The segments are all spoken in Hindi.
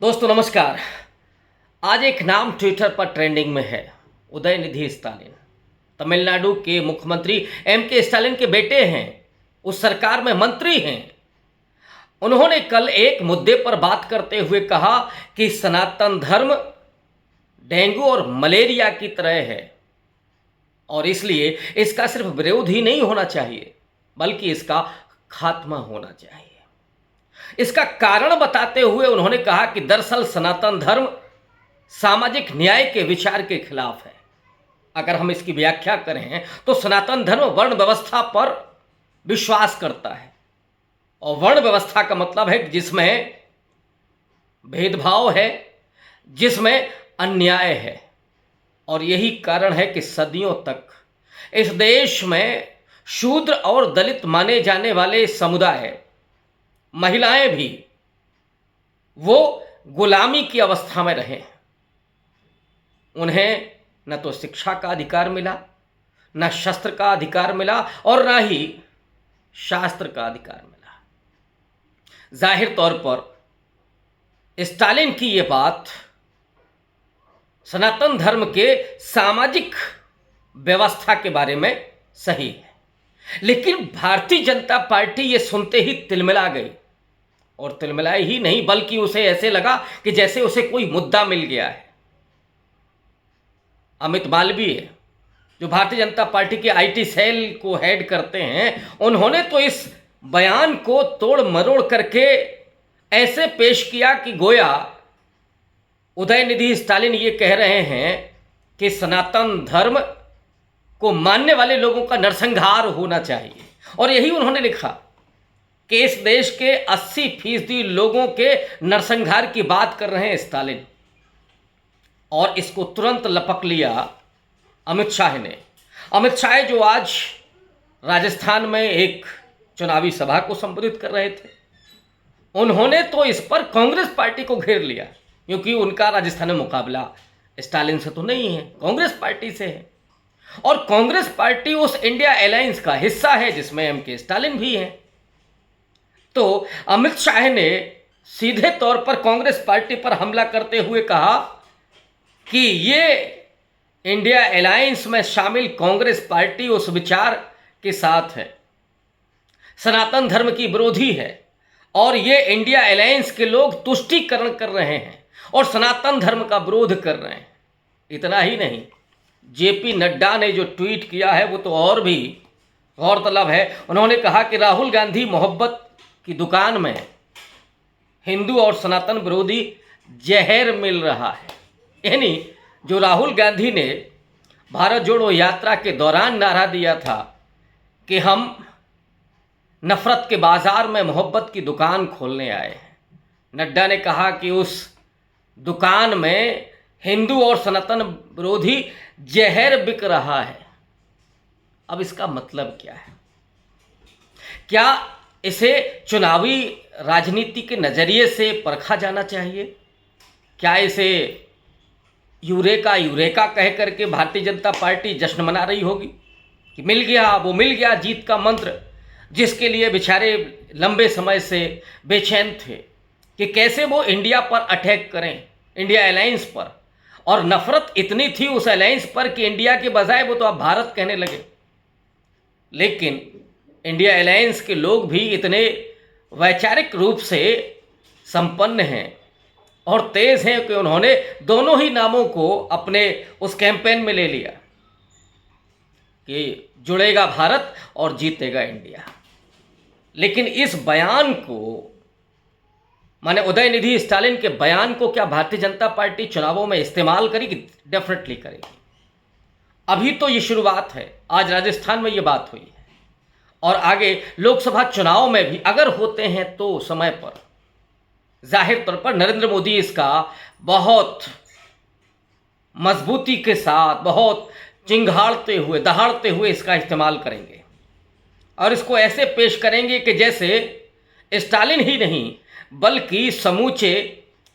दोस्तों नमस्कार। आज एक नाम ट्विटर पर ट्रेंडिंग में है, उदयनिधि स्टालिन। तमिलनाडु के मुख्यमंत्री के स्टालिन के बेटे हैं, उस सरकार में मंत्री हैं। उन्होंने कल एक मुद्दे पर बात करते हुए कहा कि सनातन धर्म डेंगू और मलेरिया की तरह है और इसलिए इसका सिर्फ विरोध ही नहीं होना चाहिए बल्कि इसका खात्मा होना चाहिए। इसका कारण बताते हुए उन्होंने कहा कि दरअसल सनातन धर्म सामाजिक न्याय के विचार के खिलाफ है। अगर हम इसकी व्याख्या करें तो सनातन धर्म वर्ण व्यवस्था पर विश्वास करता है और वर्ण व्यवस्था का मतलब है जिसमें भेदभाव है, जिसमें अन्याय है। और यही कारण है कि सदियों तक इस देश में शूद्र और दलित माने जाने वाले समुदाय, महिलाएं भी, वो गुलामी की अवस्था में रहे। उन्हें न तो शिक्षा का अधिकार मिला, न शस्त्र का अधिकार मिला और न ही शास्त्र का अधिकार मिला। जाहिर तौर पर स्टालिन की ये बात सनातन धर्म के सामाजिक व्यवस्था के बारे में सही है, लेकिन भारतीय जनता पार्टी ये सुनते ही तिलमिला गई। और तिलमिलाई ही नहीं बल्कि उसे ऐसे लगा कि जैसे उसे कोई मुद्दा मिल गया है। अमित मालवीय, जो भारतीय जनता पार्टी के आईटी सेल को हेड करते हैं, उन्होंने तो इस बयान को तोड़ मरोड़ करके ऐसे पेश किया कि गोया उदयनिधि स्टालिन ये कह रहे हैं कि सनातन धर्म को मानने वाले लोगों का नरसंहार होना चाहिए। और यही उन्होंने लिखा कि इस देश के 80% लोगों के नरसंहार की बात कर रहे हैं स्टालिन। और इसको तुरंत लपक लिया अमित शाह ने। अमित शाह जो आज राजस्थान में एक चुनावी सभा को संबोधित कर रहे थे, उन्होंने तो इस पर कांग्रेस पार्टी को घेर लिया, क्योंकि उनका राजस्थान में मुकाबला स्टालिन से तो नहीं है, कांग्रेस पार्टी से है। और कांग्रेस पार्टी उस इंडिया अलायंस का हिस्सा है जिसमें के स्टालिन भी हैं। तो अमित शाह ने सीधे तौर पर कांग्रेस पार्टी पर हमला करते हुए कहा कि ये इंडिया अलायंस में शामिल कांग्रेस पार्टी उस विचार के साथ है, सनातन धर्म की विरोधी है और ये इंडिया अलायंस के लोग तुष्टीकरण कर रहे हैं और सनातन धर्म का विरोध कर रहे हैं। इतना ही नहीं, जेपी नड्डा ने जो ट्वीट किया है वो तो और भी गौरतलब है। उन्होंने कहा कि राहुल गांधी मोहब्बत की दुकान में हिंदू और सनातन विरोधी जहर मिल रहा है। यानी जो राहुल गांधी ने भारत जोड़ो यात्रा के दौरान नारा दिया था कि हम नफरत के बाजार में मोहब्बत की दुकान खोलने आए हैं, नड्डा ने कहा कि उस दुकान में हिंदू और सनातन विरोधी जहर बिक रहा है। अब इसका मतलब क्या है? क्या इसे चुनावी राजनीति के नज़रिए से परखा जाना चाहिए? क्या इसे यूरेका यूरेका कह करके भारतीय जनता पार्टी जश्न मना रही होगी कि मिल गया, वो मिल गया जीत का मंत्र, जिसके लिए बेचारे लंबे समय से बेचैन थे कि कैसे वो इंडिया पर अटैक करें, इंडिया अलायंस पर। और नफरत इतनी थी उस अलायंस पर कि इंडिया के बजाय वो तो अब भारत कहने लगे। लेकिन इंडिया अलायंस के लोग भी इतने वैचारिक रूप से संपन्न हैं और तेज हैं कि उन्होंने दोनों ही नामों को अपने उस कैंपेन में ले लिया कि जुड़ेगा भारत और जीतेगा इंडिया। लेकिन इस बयान को, माने उदयनिधि स्टालिन के बयान को, क्या भारतीय जनता पार्टी चुनावों में इस्तेमाल करेगी? डेफिनेटली करेगी। अभी तो ये शुरुआत है, आज राजस्थान में ये बात हुई है और आगे लोकसभा चुनाव में भी अगर होते हैं तो समय पर जाहिर तौर पर नरेंद्र मोदी इसका बहुत मजबूती के साथ, बहुत चिंगाड़ते हुए, दहाड़ते हुए इसका इस्तेमाल करेंगे और इसको ऐसे पेश करेंगे कि जैसे स्टालिन ही नहीं बल्कि समूचे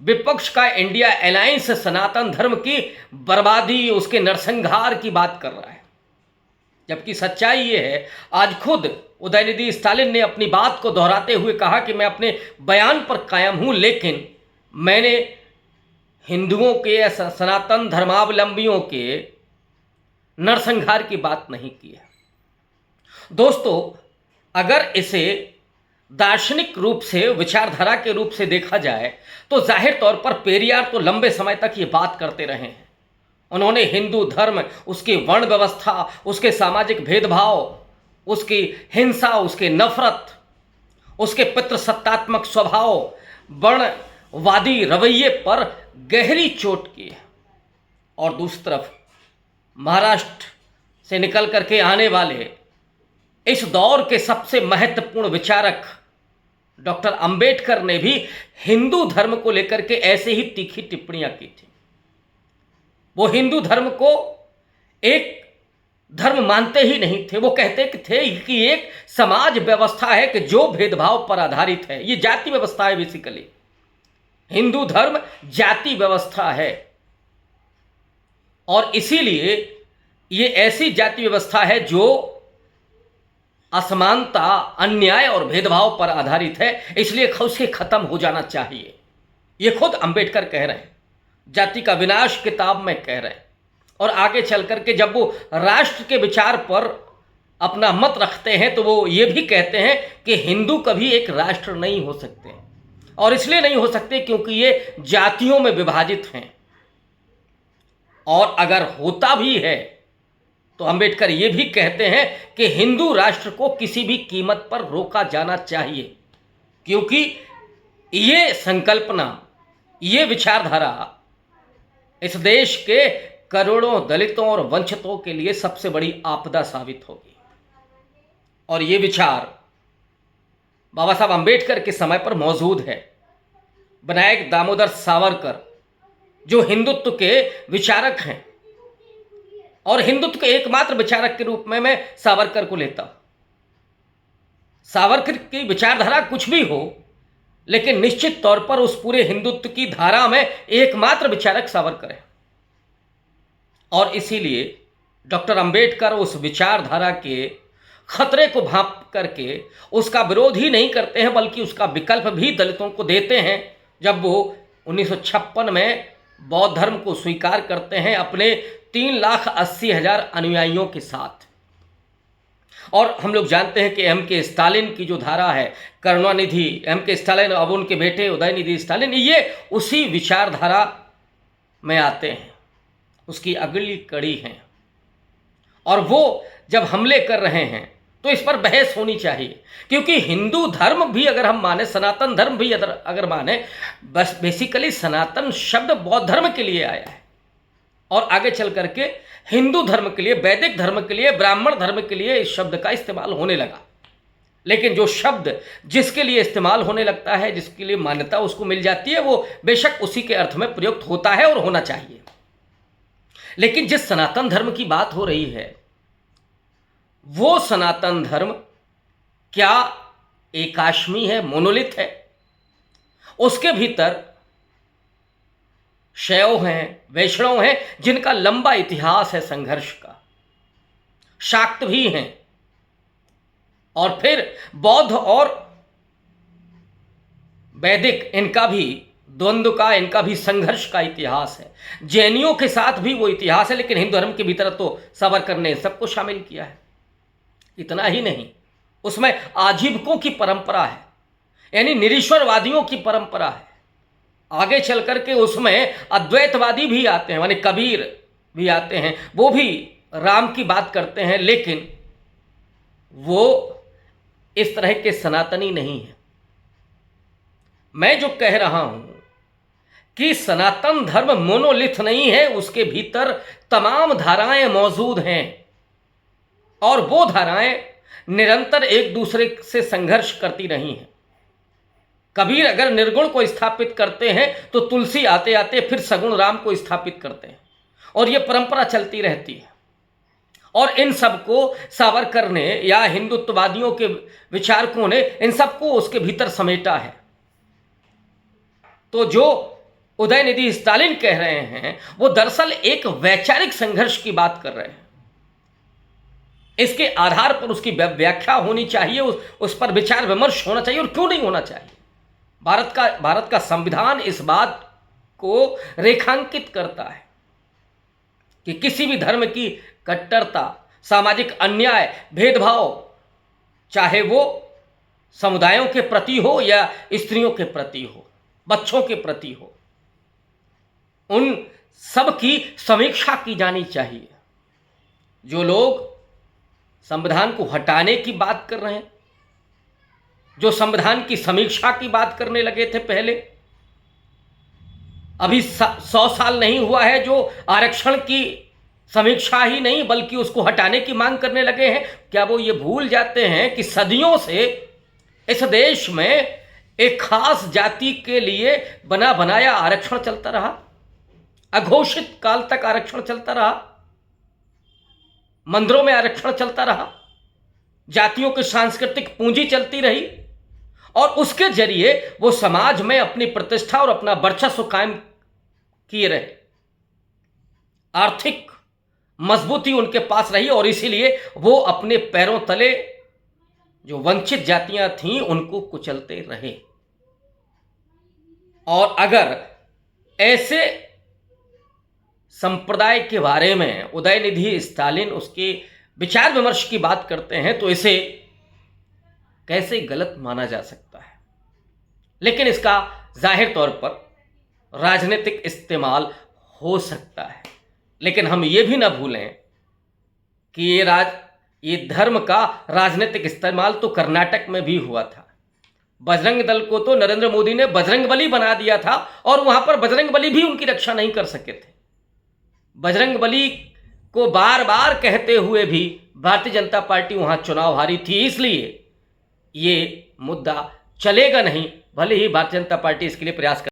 विपक्ष का इंडिया अलायंस सनातन धर्म की बर्बादी, उसके नरसंहार की बात कर रहा है। जबकि सच्चाई ये है, आज खुद उदयनिधि स्टालिन ने अपनी बात को दोहराते हुए कहा कि मैं अपने बयान पर कायम हूं, लेकिन मैंने हिंदुओं के या सनातन धर्मावलंबियों के नरसंहार की बात नहीं की है। दोस्तों, अगर इसे दार्शनिक रूप से, विचारधारा के रूप से देखा जाए तो जाहिर तौर पर पेरियार तो लंबे समय तक ये बात करते रहे हैं। उन्होंने हिंदू धर्म, उसकी वर्ण व्यवस्था, उसके सामाजिक भेदभाव, उसकी हिंसा, उसके नफरत, उसके पितृसत्तात्मक स्वभाव, वर्णवादी रवैये पर गहरी चोट की है। और दूसरी तरफ महाराष्ट्र से निकल करके आने वाले इस दौर के सबसे महत्वपूर्ण विचारक डॉक्टर अंबेडकर ने भी हिंदू धर्म को लेकर के ऐसे ही तीखी टिप्पणियां की थी। वो हिंदू धर्म को एक धर्म मानते ही नहीं थे। वो कहते थे कि एक समाज व्यवस्था है कि जो भेदभाव पर आधारित है। ये जाति व्यवस्था है। बेसिकली हिंदू धर्म जाति व्यवस्था है और इसीलिए ये ऐसी जाति व्यवस्था है जो असमानता, अन्याय और भेदभाव पर आधारित है, इसलिए उसके खत्म हो जाना चाहिए। ये खुद अंबेडकर कह रहे हैं, जाति का विनाश किताब में कह रहे हैं। और आगे चल करके जब वो राष्ट्र के विचार पर अपना मत रखते हैं तो वो ये भी कहते हैं कि हिंदू कभी एक राष्ट्र नहीं हो सकते, और इसलिए नहीं हो सकते क्योंकि ये जातियों में विभाजित हैं। और अगर होता भी है तो अंबेडकर ये भी कहते हैं कि हिंदू राष्ट्र को किसी भी कीमत पर रोका जाना चाहिए, क्योंकि ये संकल्पना, ये विचारधारा इस देश के करोड़ों दलितों और वंचितों के लिए सबसे बड़ी आपदा साबित होगी। और ये विचार बाबा साहब अंबेडकर के समय पर मौजूद है। विनायक दामोदर सावरकर जो हिंदुत्व के विचारक हैं, और हिंदुत्व के एकमात्र विचारक के रूप में मैं सावरकर को लेता हूं। सावरकर की विचारधारा कुछ भी हो, लेकिन निश्चित तौर पर उस पूरे हिंदुत्व की धारा में एकमात्र विचारक सावरकर है। और इसीलिए डॉक्टर अंबेडकर उस विचारधारा के खतरे को भांप करके उसका विरोध ही नहीं करते हैं, बल्कि उसका विकल्प भी दलितों को देते हैं। जब वो 1956 में बौद्ध धर्म को स्वीकार करते हैं अपने 3,80,000 अनुयायियों के साथ। और हम लोग जानते हैं कि एम.के. स्टालिन की जो धारा है, करुणानिधि, एम.के. स्टालिन, अब उनके बेटे उदयनिधि स्टालिन, ये उसी विचारधारा में आते हैं, उसकी अगली कड़ी हैं। और वो जब हमले कर रहे हैं तो इस पर बहस होनी चाहिए, क्योंकि हिंदू धर्म भी अगर हम माने, सनातन धर्म भी अगर माने, बस बेसिकली सनातन शब्द बौद्ध धर्म के लिए आया है और आगे चल करके हिंदू धर्म के लिए, वैदिक धर्म के लिए, ब्राह्मण धर्म के लिए इस शब्द का इस्तेमाल होने लगा। लेकिन जो शब्द जिसके लिए इस्तेमाल होने लगता है, जिसके लिए मान्यता उसको मिल जाती है, वो बेशक उसी के अर्थ में प्रयुक्त होता है और होना चाहिए। लेकिन जिस सनातन धर्म की बात हो रही है, वो सनातन धर्म क्या एकाश्मी है, मोनोलिथ है? उसके भीतर शैव हैं, वैष्णव हैं, जिनका लंबा इतिहास है संघर्ष का, शाक्त भी हैं, और फिर बौद्ध और वैदिक, इनका भी द्वंद्व का, इनका भी संघर्ष का इतिहास है। जैनियों के साथ भी वो इतिहास है, लेकिन हिंदू धर्म के भीतर तो सावरकर ने सबको शामिल किया है। इतना ही नहीं, उसमें आजीविकों की परंपरा है, यानी निरीश्वरवादियों की परंपरा है। आगे चल करके उसमें अद्वैतवादी भी आते हैं, यानी कबीर भी आते हैं, वो भी राम की बात करते हैं, लेकिन वो इस तरह के सनातनी नहीं है। मैं जो कह रहा हूं कि सनातन धर्म मोनोलिथ नहीं है, उसके भीतर तमाम धाराएं मौजूद हैं और वो धाराएं निरंतर एक दूसरे से संघर्ष करती रही हैं। कबीर अगर निर्गुण को स्थापित करते हैं तो तुलसी आते आते फिर सगुण राम को स्थापित करते हैं, और ये परंपरा चलती रहती है। और इन सबको सावरकर ने या हिंदुत्ववादियों के विचारकों ने इन सबको उसके भीतर समेटा है। तो जो उदयनिधि स्टालिन कह रहे हैं वो दरअसल एक वैचारिक संघर्ष की बात कर रहे हैं। इसके आधार पर उसकी व्याख्या होनी चाहिए, उस पर विचार विमर्श होना चाहिए। और क्यों नहीं होना चाहिए? भारत का संविधान इस बात को रेखांकित करता है कि किसी भी धर्म की कट्टरता, सामाजिक अन्याय, भेदभाव, चाहे वो समुदायों के प्रति हो या स्त्रियों के प्रति हो, बच्चों के प्रति हो, उन सब की समीक्षा की जानी चाहिए। जो लोग संविधान को हटाने की बात कर रहे हैं, जो संविधान की समीक्षा की बात करने लगे थे पहले, अभी 100 साल नहीं हुआ है जो आरक्षण की समीक्षा ही नहीं बल्कि उसको हटाने की मांग करने लगे हैं, क्या वो ये भूल जाते हैं कि सदियों से इस देश में एक खास जाति के लिए बना बनाया आरक्षण चलता रहा, अघोषित काल तक आरक्षण चलता रहा, मंदिरों में आरक्षण चलता रहा, जातियों की सांस्कृतिक पूंजी चलती रही और उसके जरिए वो समाज में अपनी प्रतिष्ठा और अपना वर्चस्व कायम किए रहे। आर्थिक मजबूती उनके पास रही और इसीलिए वो अपने पैरों तले जो वंचित जातियां थीं उनको कुचलते रहे। और अगर ऐसे संप्रदाय के बारे में उदयनिधि स्टालिन उसके विचार विमर्श की बात करते हैं तो इसे कैसे गलत माना जा सकता है। लेकिन इसका जाहिर तौर पर राजनीतिक इस्तेमाल हो सकता है। लेकिन हम ये भी ना भूलें कि ये धर्म का राजनीतिक इस्तेमाल तो कर्नाटक में भी हुआ था। बजरंग दल को तो नरेंद्र मोदी ने बजरंगबली बना दिया था और वहां पर बजरंगबली भी उनकी रक्षा नहीं कर सके थे। बजरंगबली को बार बार कहते हुए भी भारतीय जनता पार्टी वहां चुनाव हारी थी, इसलिए ये मुद्दा चलेगा नहीं, भले ही भारतीय जनता पार्टी इसके लिए प्रयास कर